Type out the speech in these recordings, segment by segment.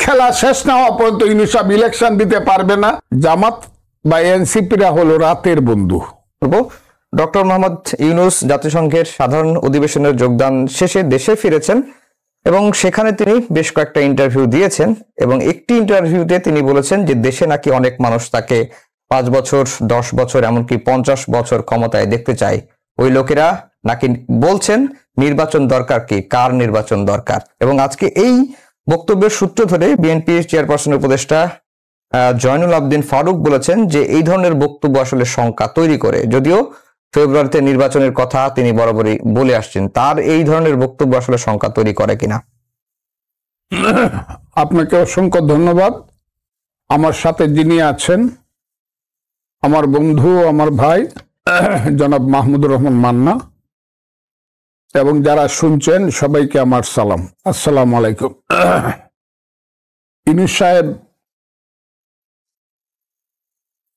খেলা শেষ না হওয়া পর্যন্ত ইউনূস সাহেব ইলেকশন দিতে পারবে না। জামাত বা এনসিপিরা হলো রাতের বন্ধু। ডক্টর মোহাম্মদ ইউনূস জাতিসংঘের সাধারণ অধিবেশনের যোগদান শেষে দেশে ফিরেছেন এবং সেখানে তিনি বেশ কয়েকটা ইন্টারভিউ দিয়েছেন এবং একটি ইন্টারভিউতে তিনি বলেছেন যে দেশে নাকি অনেক মানুষ তাকে 5 বছর 10 বছর এমনকি 50 বছর ক্ষমতায় দেখতে চায়। ওই লোকেরা নাকি বলছেন নির্বাচন দরকার, কি কার নির্বাচন দরকার। এবং আজকে এই বক্তব্যের সূত্র ধরে বিএনপি চেয়ারপারসনের উপদেষ্টা জয়নুল আবদিন ফারুক বলেছেন যে এই ধরনের বক্তব্য আসলে শঙ্কা তৈরি করে, যদিও ফেব্রুয়ারিতে নির্বাচনের কথা তিনি বরাবরই বলে আসছেন। তার এই ধরনের বক্তব্য আসলে শঙ্কা তৈরি করে কিনা? আপনাকে অসংখ্য ধন্যবাদ। আমার সাথে যিনি আছেন আমার বন্ধু, আমার ভাই জনাব মাহমুদুর রহমান মান্না, এবং যারা শুনছেন সবাইকে আমার সালাম, আসসালামু আলাইকুম। ইউনূস সাহেব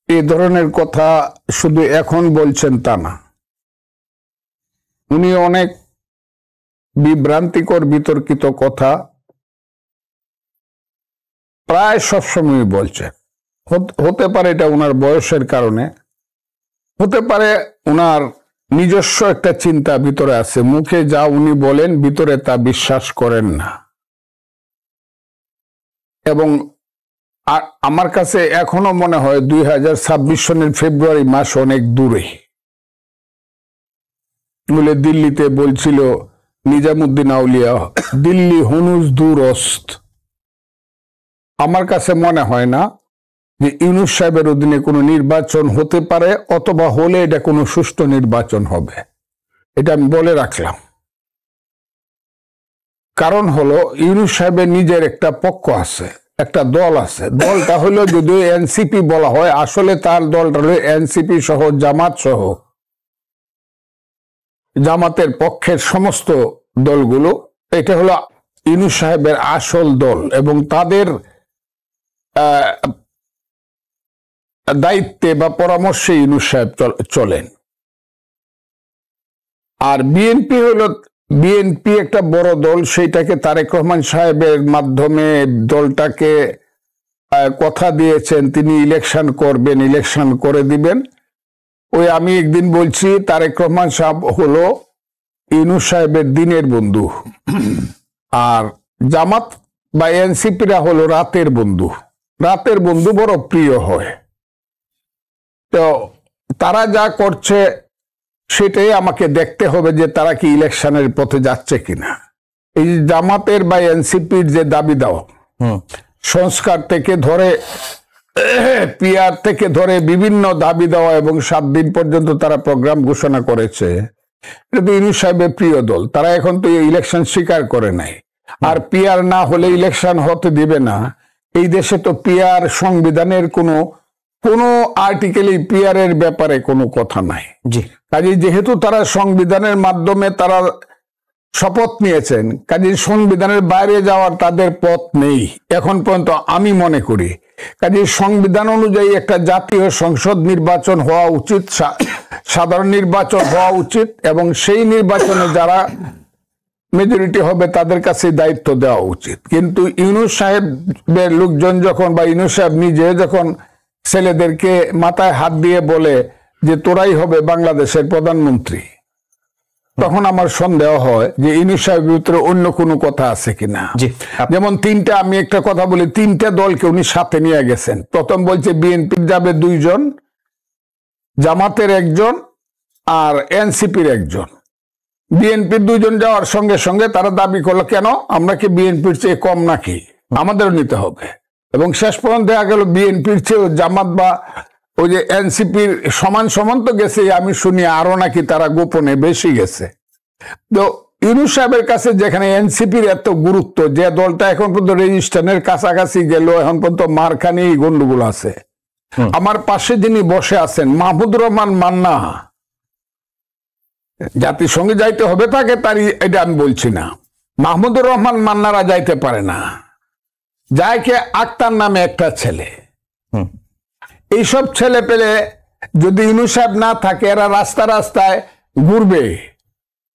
এই ধরনের কথা শুধু এখন বলছেন তা না, উনি অনেক বিভ্রান্তিকর বিতর্কিত কথা প্রায় সবসময় বলছেন। হতে পারে এটা ওনার বয়সের কারণে, হতে পারে ওনার নিজস্ব একটা চিন্তা ভিতরে আছে, মুখে যা উনি বলেন ভিতরে তা বিশ্বাস করেন না। এবং আমার কাছে এখনো মনে হয় 2026 সনের ফেব্রুয়ারি মাস অনেক দূরে। বলে দিল্লিতে বলছিল নিজামুদ্দিন আউলিয়া, দিল্লি হুনুজ দূরস্ত। আমার কাছে মনে হয় না যে ইউনূস সাহেবের অধীনে কোনো নির্বাচন হতে পারে, অথবা হলে এটা কোনো সুষ্ঠু নির্বাচন হবে, এটা আমি বলে রাখলাম। কারণ হলো ইউনূস সাহেবের নিজের একটা পক্ষ আছে, একটা দল আছে। দলটা হলো যদিও এনসিপি বলা হয়, আসলে তার দলটা হলো এনসিপি সহ জামাত সহ জামাতের পক্ষের সমস্ত দলগুলো। এটা হলো ইউনূস সাহেবের আসল দল এবং তাদের দায়িত্বে বা পরামর্শে ইউনূস সাহেব চলেন। আর বিএনপি একটা বড় দল, সেইটাকে তারেক রহমান সাহেবের মাধ্যমে দলটাকে কথা দিয়েছেন তিনি ইলেকশন করবেন, ইলেকশন করে দিবেন। ওই আমি একদিন বলছি তারেক রহমান সাহেব হলো ইউনূস সাহেবের দিনের বন্ধু, আর জামাত বা এনসিপিরা হলো রাতের বন্ধু। রাতের বন্ধু বড় প্রিয় হয়। তো তারা যা করছে সেটাই আমাকে দেখতে হবে যে তারা কি ইলেকশনের পথে যাচ্ছে কিনা। এই জামাতের বা এনসিপির যে দাবি দাও, সংস্কার থেকে ধরে পিআর থেকে ধরে বিভিন্ন দাবি দেওয়া এবং 7 দিন পর্যন্ত তারা প্রোগ্রাম ঘোষণা করেছে, এটা তো ইউনূস সাহেবের প্রিয় দল। তারা এখন তো ইলেকশন স্বীকার করে নাই, আর পিআর না হলে ইলেকশন হতে দিবে না। এই দেশে তো পিআর সংবিধানের কোনো আর্টিকেলই পিআর এর ব্যাপারে কোনো কথা নাই। কাজেই যেহেতু তারা সংবিধানের মাধ্যমে তারা শপথ নিয়েছেন, কাজেই সংবিধানের বাইরে যাওয়ার তাদের পথ নেই এখন পর্যন্ত আমি মনে করি। কাজেই সংবিধান অনুযায়ী একটা জাতীয় সংসদ নির্বাচন হওয়া উচিত, সাধারণ নির্বাচন হওয়া উচিত, এবং সেই নির্বাচনে যারা মেজরিটি হবে তাদের কাছে দায়িত্ব দেওয়া উচিত। কিন্তু ইউনূস সাহেবের লোকজন যখন, বা ইউনূস সাহেব নিজে যখন ছেলেদেরকে মাথায় হাত দিয়ে বলে যে তোরাই হবে বাংলাদেশের প্রধানমন্ত্রী, তখন আমার সন্দেহ হয় যে ইউনূস সাহেবের ভিতরে অন্য কোনো কথা আছে কিনা। যেমন আমি একটা কথা বলি, 3টে দলকে উনি সাথে নিয়ে গেছেন। প্রথম বলছে বিএনপির যাবে 2 জন, জামাতের 1 জন, আর এনসিপির 1 জন। বিএনপির 2 জন যাওয়ার সঙ্গে সঙ্গে তারা দাবি করলো, কেন আমরা কি বিএনপির চেয়ে কম নাকি, আমাদেরও নিতে হবে। এবং শেষ পর্যন্ত দেখা গেল বিএনপির চেয়ে জামাত বা ওই যে এনসিপির সমান তো গেছে, আমি শুনি আরো নাকি তারা গোপনে বেশি গেছে। তো ইউনূস সাহেবের কাছে যেখানে এনসিপির এত গুরুত্ব, যে দলটা এখন পর্যন্ত রেজিস্ট্রেশনের কাছাকাছি গেল, এখন পর্যন্ত মারখানি গন্ডগোল আছে। আমার পাশে যিনি বসে আছেন মাহমুদুর রহমান মান্না, জাতিসংঘে যাইতে হবে তাকে, তারই এটা আমি বলছি না। মাহমুদুর রহমান মান্নারা যাইতে পারে না, যাইকে আক্তার নামে একটা ছেলে। এইসব ছেলে পেলে যদি ইউনূস সাহেব না থাকে, এরা রাস্তায় ঘুরবে।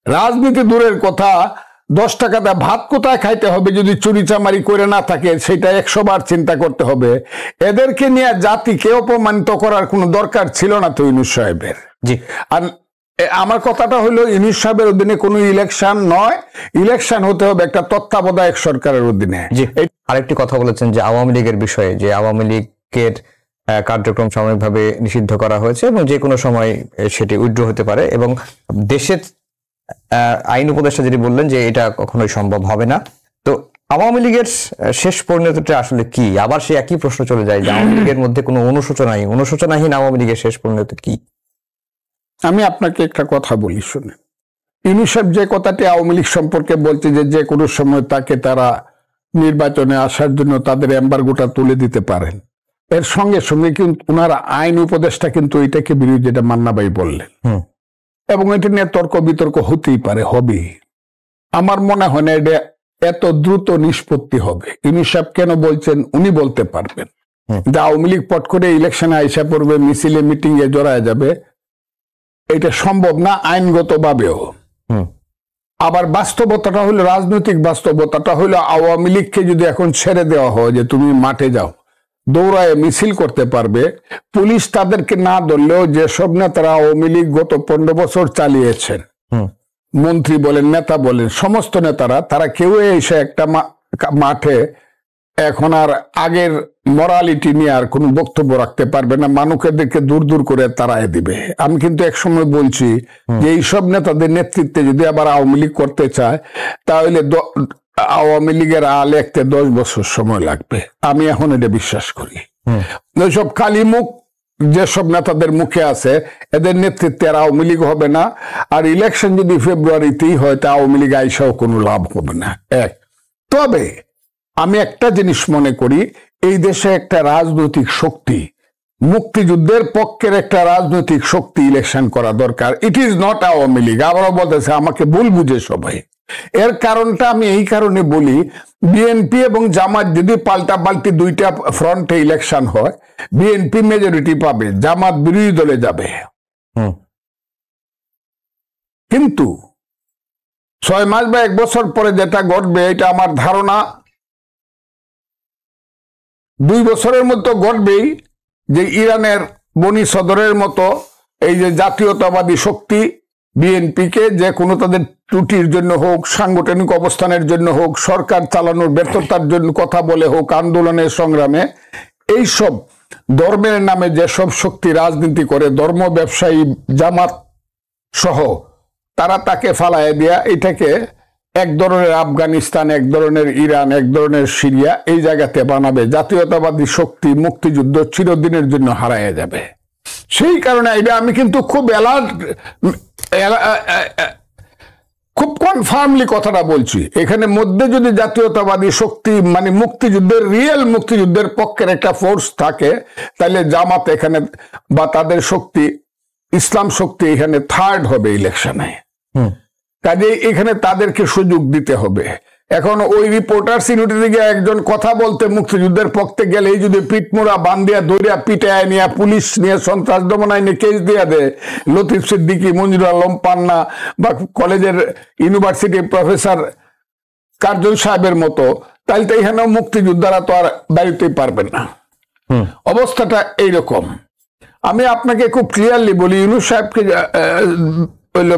রাজনীতি দূরের কথা, 10 টাকাতে ভাত কোথায় খাইতে হবে যদি চুরি চামারি করে না থাকে, সেটা 100 বার চিন্তা করতে হবে। এদেরকে নিয়ে জাতিকে অপমানিত করার কোনো দরকার ছিল না তো ইউনূস সাহেবের। জি, আর আমার কথাটা হলো ইউনূস সাহেবের অধীনে কোনো ইলেকশন নয়, ইলেকশন হতে হবে একটা তত্ত্বাবধায়ক সরকারের অধীনে। জি, আরেকটি কথা বলেছেন যে আওয়ামী লীগের বিষয়ে, যে আওয়ামী লীগের কার্যক্রম সাময়িকভাবে নিষিদ্ধ করা হয়েছে এবং যে কোনো সময় সেটি উইথড্র হতে পারে, এবং দেশের আইন উপদেষ্টা যেটি বললেন যে এটা কখনোই সম্ভব হবে না। তো আওয়ামী লীগের শেষ পরিণতিটা আসলে কি? আবার সে একই প্রশ্ন চলে যায় যে আওয়ামী লীগের মধ্যে কোনো অনুশোচনাহীন আওয়ামী লীগের শেষ পরিণতি কি? আমি আপনাকে একটা কথা বলি, শুনে। ইউনূস সাহেব যে কথাটি আওয়ামী লীগ সম্পর্কে বলছে যে কোনো সময় তাকে তারা নির্বাচনে আসার জন্য তাদের এম্বার্গোটা তুলে দিতে পারেন, এর সঙ্গে সঙ্গে কিন্তু ওনার আইন উপদেষ্টা কিন্তু এটাকে বিরোধী, যেটা মান্না ভাই বললেন, এবং এটা নিয়ে তর্ক বিতর্ক হতেই পারে, হবে। আমার মনে হয় না এটা এত দ্রুত নিষ্পত্তি হবে। ইউনূস সাহেব কেন বলছেন উনি বলতে পারবেন। যে আওয়ামী লীগ পট করে ইলেকশনে আইসা পড়বে, মিছিলে মিটিং এ জড়ায় যাবে, এটা সম্ভব না আইনগত ভাবেও। আবার বাস্তবতাটা হলো, রাজনৈতিক বাস্তবতাটা হলো, আওয়ামী লীগকে যদি এখন ছেড়ে দেওয়া হয় যে তুমি মাঠে যাও, দৌড়ায় মিছিল করতে পারবে, পুলিশ তাদেরকে না ধরলেও যেসব নেতারা আওয়ামী লীগ গত 15 বছর চালিয়েছেন, মন্ত্রী বলেন, নেতা বলেন, সমস্ত নেতারা, তারা কেউ এসে একটা মাঠে এখন আর আগের মরালিটি নিয়ে আর কোনো বক্তব্য রাখতে পারবে না, মানুষদেরকে দূর দূর করে তাড়ায় দিবে। আমি কিন্তু একসময় বলছি যে এইসব নেতাদের নেতৃত্বে যদি আবার আওয়ামী লীগ করতে চায়, তাহলে আওয়ামী লীগের আল একতে 10 বছর সময় লাগবে। আমি এখন এটা বিশ্বাস করি। ওইসব কালী মুখ যেসব নেতাদের মুখে আছে, এদের নেতৃত্বে আর আওয়ামী লীগ হবে না। আর ইলেকশন যদি ফেব্রুয়ারিতেই হয়, তা আওয়ামী লীগ আইসাও কোনো লাভ হবে না। তবে আমি একটা জিনিস মনে করি, এই দেশে একটা রাজনৈতিক শক্তি, মুক্তিযুদ্ধের পক্ষের একটা রাজনৈতিক শক্তি ইলেকশন করা দরকার। It is not Awami League. আবারও বলতেছে, আমাকে ভুল বুঝে সবাই। এর কারণটা আমি এই কারণে বলি, বিএনপি এবং জামাত যদি পাল্টাপাল্টি দুইটা ফ্রন্টে ইলেকশন হয়, বিএনপি মেজরিটি পাবে, জামাত বিরোধী দলে যাবে। কিন্তু 6 মাস বা 1 বছর পরে যেটা ঘটবে, এটা আমার ধারণা 2 বছরের মতো ঘটবেই, যে ইরানের বনি সদরের মতো এই যে জাতীয়তাবাদী শক্তি বিএনপিকে যে কোনো তাদের ত্রুটির জন্য হোক, সাংগঠনিক অবস্থানের জন্য হোক, সরকার চালানোর ব্যর্থতার জন্য কথা বলে হোক, আন্দোলনের সংগ্রামে, এইসব ধর্মের নামে যেসব শক্তি রাজনীতি করে, ধর্ম ব্যবসায়ী জামাত সহ, তারা তাকে ফালায় দিয়া এটাকে এক ধরনের আফগানিস্তান, এক ধরনের ইরান, এক ধরনের সিরিয়া, এই জায়গাতে বানাবে। জাতীয়তাবাদী শক্তি মুক্তিযুদ্ধ চিরদিনের জন্য হারায় যাবে। সেই কারণে এটা আমি কিন্তু খুব খুব কনফার্মলি কথাটা বলছি। এখানে মধ্যে যদি জাতীয়তাবাদী শক্তি, মানে মুক্তিযুদ্ধের, রিয়েল মুক্তিযুদ্ধের পক্ষের একটা ফোর্স থাকে, তাহলে জামাত এখানে বা তাদের শক্তি, ইসলাম শক্তি এখানে থার্ড হবে ইলেকশনে। কাজে এখানে তাদেরকে সুযোগ দিতে হবে। এখন ওই রিপোর্টার্স ইউনিটি থেকে একজন কথা বলতে মুক্তিযুদ্ধের পক্ষে গেলেই যদি পিটমোড়া বান্ধিয়া দৌড়িয়া পিটায় নিয়ে, পুলিশ নিয়ে, সন্ত্রাস দমন আইনে কেস দিয়ে দেয়, লতিফ সিদ্দিকী, মঞ্জুর আলম পান্না বা কলেজের ইউনিভার্সিটির প্রফেসর কার্জন সাহেবের মতো, তাহলে তো এখানেও মুক্তিযোদ্ধারা তো আর বাড়িতেই পারবেন না। অবস্থাটা এইরকম। আমি আপনাকে খুব ক্লিয়ারলি বলি, ইউনূস সাহেবকে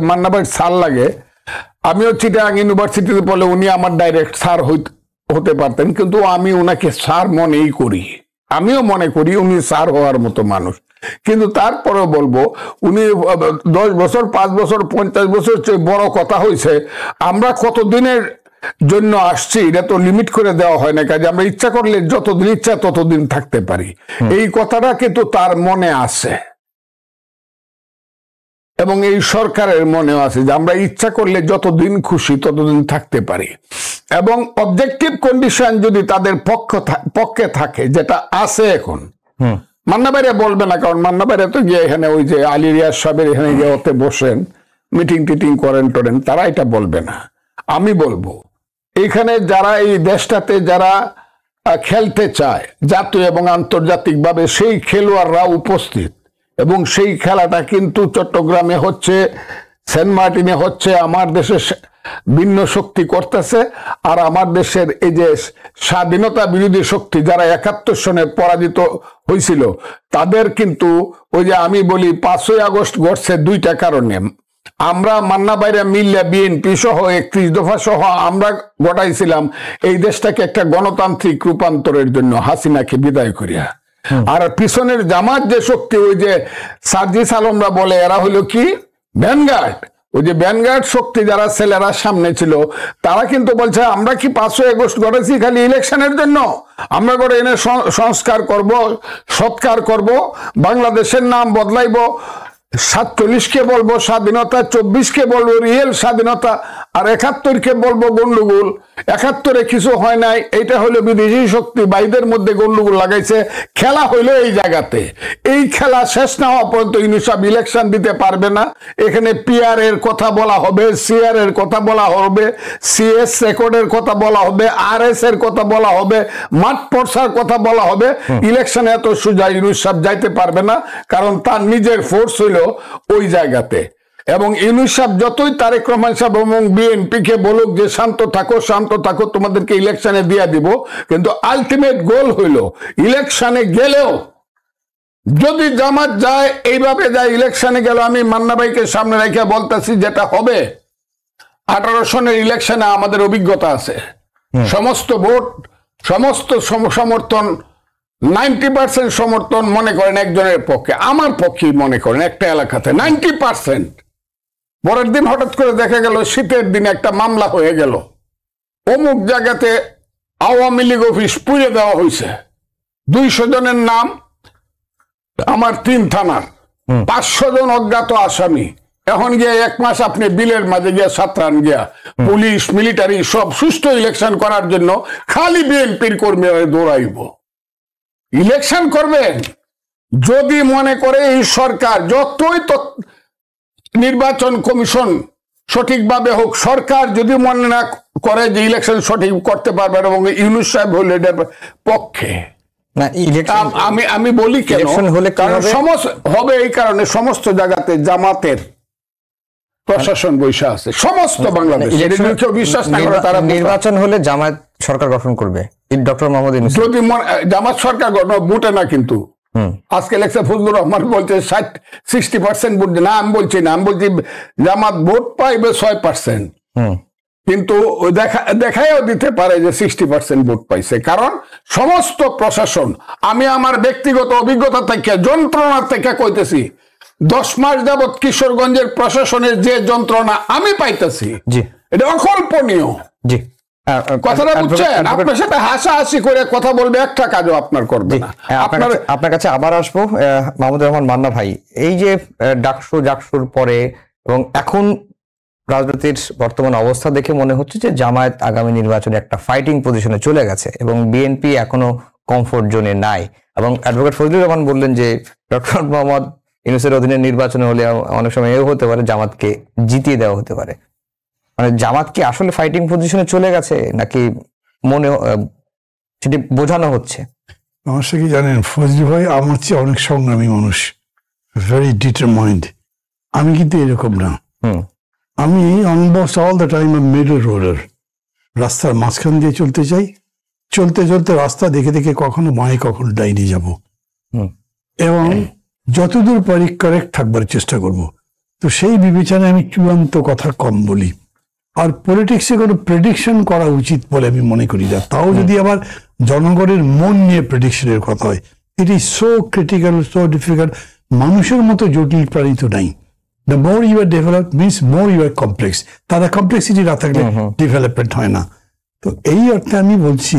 মান্না ভাই স্যার লাগে। আমিও চিটাগাং ইউনিভার্সিটিতে পড়লে উনি আমার ডাইরেক্ট স্যার হতে পারতেন, কিন্তু আমি ওনাকে স্যার মনেই করি। আমিও মনে করি উনি স্যার হওয়ার মতো মানুষ। কিন্তু তারপরেও বলবো, উনি 10 বছর, 5 বছর, 50 বছর চেয়ে বড় কথা হয়েছে। আমরা কতদিনের জন্য আসছি এটা তো লিমিট করে দেওয়া হয় না। কাজে আমরা ইচ্ছা করলে যতদিন ইচ্ছা ততদিন থাকতে পারি, এই কথাটা কিন্তু তার মনে আছে এবং এই সরকারের মনেও আছে যে আমরা ইচ্ছা করলে যতদিন খুশি ততদিন থাকতে পারি। এবং অবজেক্টিভ কন্ডিশন যদি তাদের পক্ষে থাকে, যেটা আছে এখন, মান্না ভাইরা বলবে না, কারণ মান্না ভাইরা তো গিয়ে এখানে ওই যে আলী রিয়াজ সাহেবের এখানে গিয়ে ওতে বসেন, মিটিং টিটিং করেন টোরেন, তারা এটা বলবে না। আমি বলবো, এখানে যারা এই দেশটাতে যারা খেলতে চায় জাতীয় এবং আন্তর্জাতিকভাবে, সেই খেলোয়াড়রা উপস্থিত। এবং সেই খেলাটা কিন্তু চট্টগ্রামে হচ্ছে, সেন্ট মার্টিনে হচ্ছে, আমার দেশে ভিন্ন শক্তি করতেছে। আর আমার দেশের এই যে স্বাধীনতা বিরোধী শক্তি যারা 71 সনে পরাজিত হয়েছিল, তাদের কিন্তু ওই যে আমি বলি 5ই আগস্ট ঘটছে দুইটা কারণে। আমরা মান্না বাইরা মিল্লা বিএনপি সহ 31 দফা সহ আমরা ঘটাইছিলাম এই দেশটাকে একটা গণতান্ত্রিক রূপান্তরের জন্য, হাসিনাকে বিদায় করিয়া। আর পিছনের জামাত যে শক্তি, ওই যে সার্জিস আলমরা বলে, এরা হলো কি ভ্যানগার্ড। ওই যে ভ্যানগার্ড শক্তি যারা ছেলেরা সামনে ছিল, তারা কিন্তু বলছে আমরা কি 5ই আগস্ট ঘটেছি খালি ইলেকশনের জন্য? আমরা করে এনে সংস্কার করব, সৎকার করব, বাংলাদেশের নাম বদলাইব, 47-কে বলবো স্বাধীনতা, 24-কে বলবো রিয়েল স্বাধীনতা, আর 71-কে বলবো গন্ডগোল। 71-এ কিছু হয় নাই, এটা হলো বিদেশি শক্তি বাইদের মধ্যে গন্ডগোল লাগাইছে। খেলা হইলো এই জায়গাতে। এই খেলা শেষ না হওয়া পর্যন্ত ইউনূস সাহেব ইলেকশন দিতে পারবে না। এখানে পিআর এর কথা বলা হবে, সিআর এর কথা বলা হবে, সিএস রেকর্ডের কথা বলা হবে, আরএস এর কথা বলা হবে, মাঠ পর্সার কথা বলা হবে। ইলেকশনে এত সোজা ইউনূস সাহেব যাইতে পারবে না, কারণ তার নিজের ফোর্স হইল ওই জায়গাতে। এবং ইউনূস সাহেব যতই তারেক রহমান সাহেব এবং বিএনপি কে বলুক যে শান্ত থাকো শান্ত থাকো, তোমাদেরকে ইলেকশনে দিয়ে দিব, কিন্তু আলটিমেট গোল হইল ইলেকশনে গেলেও যদি জামাত যায়, এইভাবে যায় ইলেকশনে গেল। আমি মান্না ভাইকে সামনে রেখে বলতেছি, যেটা হবে 18 সনের ইলেকশনে আমাদের অভিজ্ঞতা আছে। সমস্ত ভোট, সমস্ত সমর্থন, 90% সমর্থন মনে করেন একজনের পক্ষে, আমার পক্ষে মনে করেন একটা এলাকাতে 90%। পরের দিন হঠাৎ করে দেখা গেল শীতের দিনে একটা মামলা হয়ে গেল, অমুক জায়গাতে আওয়ামী লীগ অফিস পুড়ে দেওয়া হয়েছে, 200 জনের নাম আমার 3 থানার, 500 জন অজ্ঞাত আসামি। এখন গিয়ে 1 মাস আপনি বিলের মাঝে গিয়া সাতরান গিয়া পুলিশ মিলিটারি সব সুষ্ঠু ইলেকশন করার জন্য খালি বিএনপির কর্মীরা দৌড়াইব। ইলেকশন করবেন যদি মনে করে এই সরকার, যতই তো নির্বাচন কমিশন সঠিকভাবে হোক, সরকার যদি মনে না করে যে ইলেকশন সঠিক করতে পারবে, এবং ইউনূস সাহেব হলে এটার পক্ষে না, আমি বলি কেন হবে, এই কারণে সমস্ত জায়গাতে জামাতের প্রশাসন বৈশা আছে, সমস্ত বাংলাদেশ। বিশ্বাস না করে তারা নির্বাচন হলে জামাত সরকার গঠন করবে, ডক্টর মোহাম্মদ ইউনূস যদি জামাত সরকার গঠন বুটে না, কিন্তু আজকে লেখছে ফজলুর রহমান বলছে 60% ভোট না। আমি বলছি না, আমি বলছি জামাত ভোট পাইবে 6%, কিন্তু দেখাইও দিতে পারে যে 60% ভোট পাইছে। কারণ সমস্ত প্রশাসন, আমি আমার ব্যক্তিগত অভিজ্ঞতা থেকে, যন্ত্রণা থেকে কইতেছি, 10 মাস যাবৎ কিশোরগঞ্জের প্রশাসনের যে যন্ত্রণা আমি পাইতেছি, এটা অকল্পনীয়। জি, কথাটা বুঝছেন? আপনার সাথে হাসাহাসি করে কথা বলবে, একটা কাজও আপনার করবে না। আপনার কাছে আবার আসবো মাহমুদুর রহমান মান্না ভাই। এই যে ডাকসুর পরে এবং এখন রাজনীতির বর্তমান অবস্থা দেখে মনে হচ্ছে যে জামায়াত আগামী নির্বাচনে একটা ফাইটিং পজিশনে চলে গেছে এবং বিএনপি এখনো কমফোর্ট জোনে নাই। এবং অ্যাডভোকেট ফজলুর রহমান বললেন যে ডক্টর মোহাম্মদ ইউনূসের অধীনে নির্বাচনে হলে অনেক সময় এও হতে পারে জামাতকে জিতিয়ে দেওয়া হতে পারে। মানে জামাত কি আসলে ফাইটিং পজিশনে চলে গেছে, নাকি মনে সেটি বোঝানো হচ্ছে? সমস্যা কি জানেন ফজলু ভাই, আমার চেয়ে অনেক সংগ্রামী মানুষ, ভেরি ডিটারমাইন্ড। আমি কিন্তু এরকম না। আমি almost all the time middle রোডার, রাস্তার মাঝখান দিয়ে চলতে চাই, চলতে চলতে রাস্তা দেখে দেখে কখনো বাঁয়ে কখনো ডাইনে যাব, এবং যতদূর পারি কারেক্ট থাকবার চেষ্টা করব। তো সেই বিবেচনায় আমি চূড়ান্ত কথা কম বলি, আর পলিটিক্সে কোনো প্রেডিকশন করা উচিত বলে আমি মনে করি না। তাও যদি আবার জনগণের মন নিয়ে প্রেডিকশনের কথা হয়, it is so critical, so difficult. মানুষের মতো জটিল প্রাণী তো নাই। The more you are developed means more you are complex. তারা কমপ্লেক্সিটি না থাকলে ডেভেলপমেন্ট হয় না। তো এই অর্থে আমি বলছি,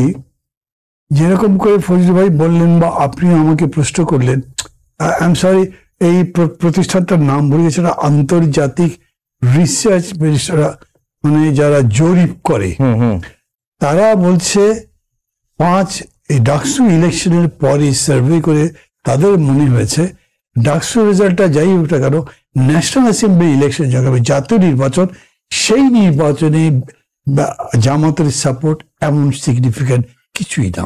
যেরকম করে ফজলু ভাই বললেন বা আপনি আমাকে প্রশ্ন করলেন, আই এম সরি, এই প্রতিষ্ঠানটার নাম ভুলে গেছে, আন্তর্জাতিক রিসার্চ, মানে যারা জরিপ করে, তারা বলছে এই ডাকসু ইলেকশনের পরে সার্ভে করে তাদের মনে হয়েছে ডাকসু রেজাল্টটা যাই হোক না কেন, ন্যাশনাল অ্যাসেম্বলি ইলেকশন যখন জাতীয় নির্বাচন, সেই নির্বাচনে জামাতের সাপোর্ট এমন সিগনিফিক্যান্ট কিছুই না।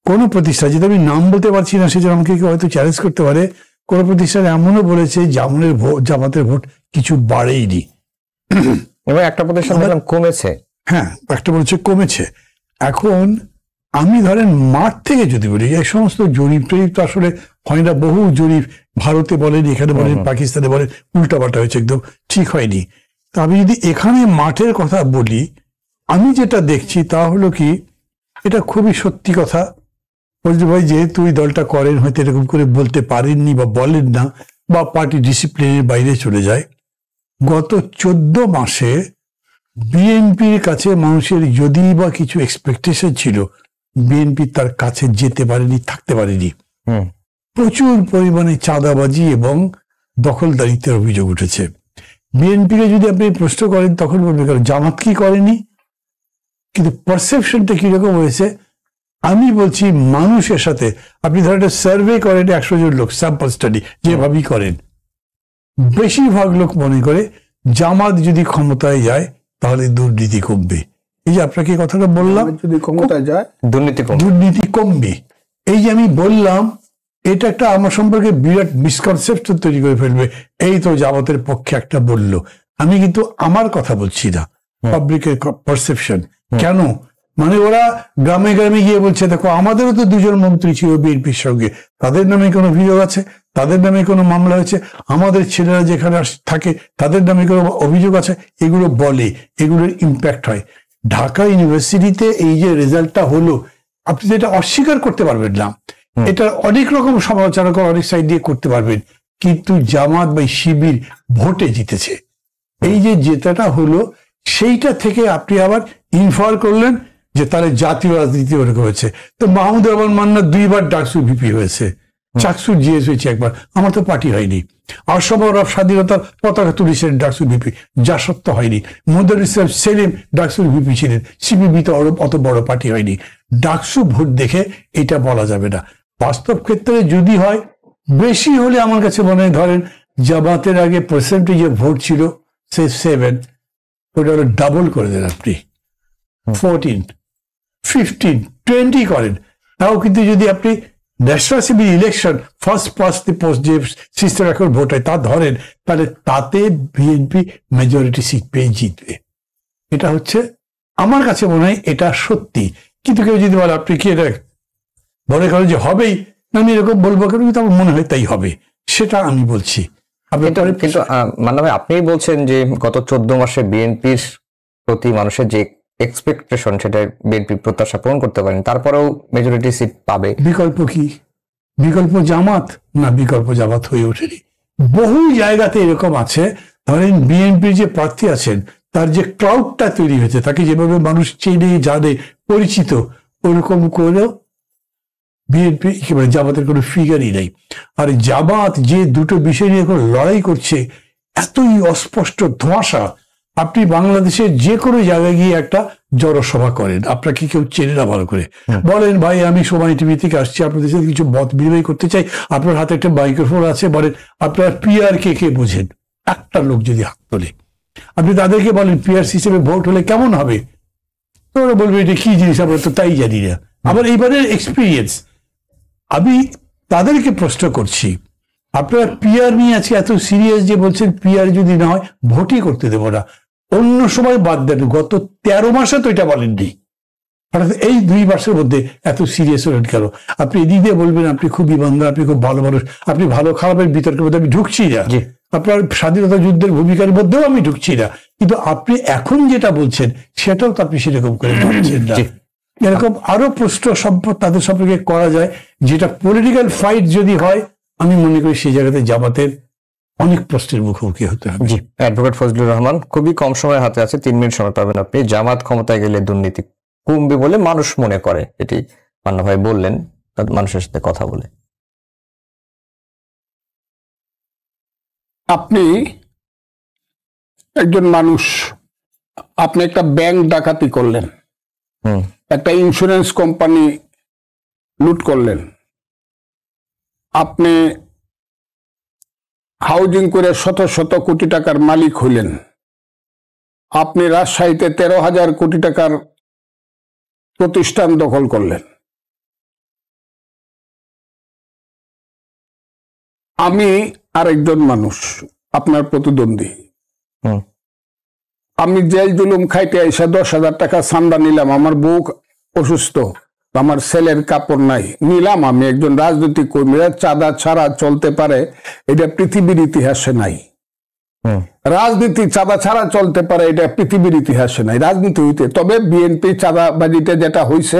কোন প্রতিষ্ঠান, যেটা আমি নাম বলতে পারছি না সেজন্য আমাকে হয়তো চ্যালেঞ্জ করতে পারে, কোন প্রতিষ্ঠান এমনও বলেছে জামাতের ভোট কিছু বাড়েইনি। এবং একটা প্রতিষ্ঠান দেখলাম কমেছে। হ্যাঁ, একটা বলছে কমেছে। এখন আমি ধরেন মাঠ থেকে যদি বলি, এই সমস্ত জরিপ টরিপ তো আসলে হয় না, বহু জরিপ ভারতে বলেন, এখানে বলেন, পাকিস্তানে বলেন, উল্টাপাল্টা হয়েছে, একদম ঠিক হয়নি। তা আমি যদি এখানে মাঠের কথা বলি, আমি যেটা দেখছি তা হলো কি, এটা খুবই সত্যি কথা। ফজলু ভাই যেহেতু ওই দলটা করেন, হয়তো এরকম করে বলতে পারেননি বা বলেন না, বা পার্টি ডিসিপ্লিনের বাইরে চলে যায়। গত 14 মাসে বিএনপির কাছে মানুষের যদি বা কিছু এক্সপেকটেশন ছিল, বিএনপি তার কাছে যেতে পারেনি, থাকতে পারেনি। প্রচুর পরিমাণে চাঁদাবাজি এবং দখলদারিত্বের অভিযোগ উঠেছে। বিএনপিকে যদি আপনি প্রশ্ন করেন তখন বলবে কারণ জামাত কি করেনি, কিন্তু পারসেপশনটা কিরকম হয়েছে আমি বলছি। মানুষের সাথে আপনি ধরেন একটা সার্ভে করেন, 100 জন লোক, স্যাম্পল স্টাডি যেভাবেই করেন, বেশিরভাগ লোক মনে করে জামাত যদি ক্ষমতায় যায় তাহলে দুর্নীতি কমবে। এই যে আপনাকে কথাটা বললাম, যদি ক্ষমতায় যায় দুর্নীতি কমবে, এই যে আমি বললাম, এটা একটা আমার সম্পর্কে বিরাট মিসকনসেপশন তৈরি করে ফেলবে। এই তো জামাতের পক্ষে একটা বলল, আমি কিন্তু আমার কথা বলছি না, পাবলিকের পারসেপশন। কেন? মানে ওরা গ্রামে গ্রামে গিয়ে বলছে দেখো আমাদেরও তো 2 জন মন্ত্রী ছিল বিএনপির সঙ্গে, তাদের নামে কোনো অভিযোগ আছে, তাদের নামে কোনো মামলা হয়েছে, আমাদের ছেলেরা যেখানে থাকে তাদের নামে কোনো অভিযোগ আছে, এগুলো বলে, এগুলোর ইম্প্যাক্ট হয়। ঢাকা ইউনিভার্সিটিতে এই যে রেজাল্টটা হলো, আপনি যেটা অস্বীকার করতে পারবেন না, এটা অনেক রকম সমালোচনা করে অনেক সাইড দিয়ে করতে পারবেন, কিন্তু জামাত বা শিবির ভোটে জিতেছে। এই যে জেতাটা হলো, সেইটা থেকে আপনি আবার ইনফার করলেন যে তাহলে জাতীয় রাজনীতি ওরকম হয়েছে। তো মাহমুদুর রহমান মান্না 2 বার ডাকসু ভিপি হয়েছে, চাকসুর জিএস হয়েছে একবার, আমার তো পার্টি হয়নি। আসমর স্বাধীনতার পতাকা তুলেছিলেন ডাকসুর ভিপি, যা সত্য হয়নি। মোদার ইসলাম সেলিম ডাকসুর ভিপি ছিলেন, সিপিবি তো অত বড় পার্টি হয়নি। ডাকসু ভোট দেখে এটা বলা যাবে না। বাস্তব ক্ষেত্রে যদি হয়, বেশি হলে আমার কাছে মনে হয় ধরেন জামাতের আগে পার্সেন্টেজ ভোট ছিল 7, ওটা হলো ডাবল করে দেন আপনি, 14, 15, 20 করেন। তাও কিন্তু যদি আপনি national assembly election first past the post যে সিস্টেম এখন ভোট হয় তা ধরেন, তাহলে তাতে বিএনপি মেজরিটি সিট পেয়ে জিতবে। এটা হচ্ছে আমার কাছে মনে হয় এটা সত্যি। কিন্তু কেউ যদি বলে আপনি কি এটা মনে করেন যে হবেই, আমি এরকম বলবো কেন, কিন্তু আমার মনে হয় তাই হবে, সেটা আমি বলছি। কিন্তু মানে আপনি বলছেন যে গত 14 মাসে বিএনপির প্রতি মানুষের যে এক্সপেকটেশন, সেটা বিএনপি প্রত্যাশা পূরণ করতে পারেন, তারপরেও মেজরিটি সিট পাবে। বিকল্প কি? বিকল্প জামাত না? বিকল্প জামাত হয়ে ওঠেনি। বহু জায়গাতে এরকম আছে, ধরেন বিএনপির যে প্রার্থী আছেন তার যে ক্রাউডটা তৈরি হয়েছে, তাকে যেভাবে মানুষ চেনে জানে পরিচিত, ওরকম করেও বিএনপি একেবারে জামাতের কোনো ফিগারই নেই। আর জামাত যে দুটো বিষয় নিয়ে এখন লড়াই করছে, এতই অস্পষ্ট ধোঁয়াশা। আপনি বাংলাদেশের যে কোনো জায়গায় গিয়ে একটা জনসভা করেন, আপনাকে কেউ চেনে না ভালো করে, বলেন ভাই আমি সময় টিভি থেকে আসছি, আপনাদের সাথে কিছু মত বিনিময় করতে চাই, আপনার হাতে একটা মাইক্রোফোন আছে, বলেন আপনার পিআর কে বোঝেন, একটা লোক যদি হাত তোলে, আপনি তাদেরকে বলেন পিআর সিস্টেমে ভোট হলে কেমন হবে, তোরা বলবে এটা কি জিনিস, আমরা তো তাই জানি না। আবার এইবারের এক্সপিরিয়েন্স, আমি তাদেরকে প্রশ্ন করছি, আপনারা পিআর নিয়ে আছে এত সিরিয়াস যে বলছেন পিআর যদি না হয় ভোটই করতে দেবো না। অন্য সময় বাদ দেন, গত 13 মাসে তো এটা বলেননি, অর্থাৎ এই 2 মাসের মধ্যে এত সিরিয়াস হলেন কেন? আপনি এদিক দিয়ে বলবেন আপনি খুব ইমানদার, আপনি খুব ভালো মানুষ, আপনি ভালো খারাপের বিতর্কের মধ্যে আমি ঢুকছি না, আপনার স্বাধীনতা যুদ্ধের ভূমিকার মধ্যেও আমি ঢুকছি না, কিন্তু আপনি এখন যেটা বলছেন সেটাও তো আপনি সেরকম করে ভাবছেন না। এরকম আরো প্রশ্ন তাদের সম্পর্কে করা যায়, যেটা পলিটিক্যাল ফাইট যদি হয়, আমি মনে করি সেই জায়গাতে জামাতের অনেক প্রশ্নের মুখোমুখি হতে হবে। জি, অ্যাডভোকেট ফজলুর রহমান, খুবই কম সময় হাতে আছে, 3 মিনিট সময় পাবেন আপনি। জামাত ক্ষমতায় গেলে দুর্নীতি কমবে বলে মানুষ মনে করে, এটি মান্না ভাই বললেন মানুষের সাথে কথা বলে। আপনি একজন মানুষ, আপনি একটা ব্যাংক ডাকাতি করলেন, একটা ইন্স্যুরেন্স কোম্পানি লুট করলেন, আপনি হাউজিং করে শত শত কোটি টাকার মালিক হইলেন, আপনি রাজশাহীতে 13,000 কোটি টাকার প্রতিষ্ঠান দখল করলেন। আমি আরেকজন মানুষ, আপনার প্রতিদ্বন্দ্বী, আমি জেল জুলুম খাইতে এসে 10,000 টাকা চান্দা নিলাম, আমার বউ অসুস্থ, আমার ছেলের কাপড় নাই, নিলাম। আমি একজন রাজনৈতিক কর্মীরা চাঁদা ছাড়া চলতে পারে এটা পৃথিবীর ইতিহাসে নাই। রাজনীতি চাঁদা ছাড়া চলতে পারে এটা পৃথিবীর ইতিহাসে নাই রাজনীতি হইতে। তবে বিএনপি চাঁদাবাজিতে যেটা হয়েছে,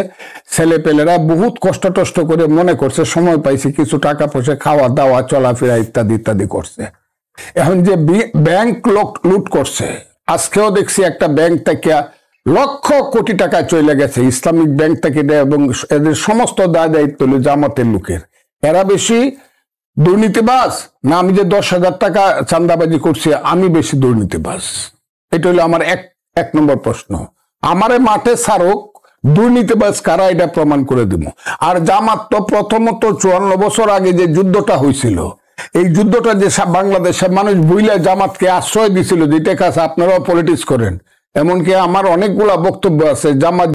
ছেলে পেলেরা বহুত কষ্ট টষ্ট করে মনে করছে সময় পাইছে, কিছু টাকা পয়সা খাওয়া দাওয়া চলাফেরা ইত্যাদি ইত্যাদি করছে। এখন যে ব্যাংক লুট করছে, আজকেও দেখছি একটা ব্যাংক থেকে লক্ষ কোটি টাকা চলে গেছে, ইসলামিক ব্যাংক থেকে, এবং এদের সমস্ত দায় দায়িত্ব হলো জামাতের লোকের। এরা বেশি দুর্নীতিবাজ না আমি যে 10,000 টাকা চাঁদাবাজি করছি আমি বেশি দুর্নীতিবাজ? এটা হলো আমার এক নম্বর প্রশ্ন। আমারে মাঠে ছাড়ক, দুর্নীতিবাজ কারা এটা প্রমাণ করে দিব। আর জামাত তো প্রথমত 54 বছর আগে যে যুদ্ধটা হয়েছিল, এই যুদ্ধটা যে বাংলাদেশের মানুষ বুইলা জামাতকে আশ্রয় দিছিল, যেটা কাছে আপনারাও পলিটিক্স করেন। এমনকি আমার অনেকগুলা বক্তব্য আছে জামাত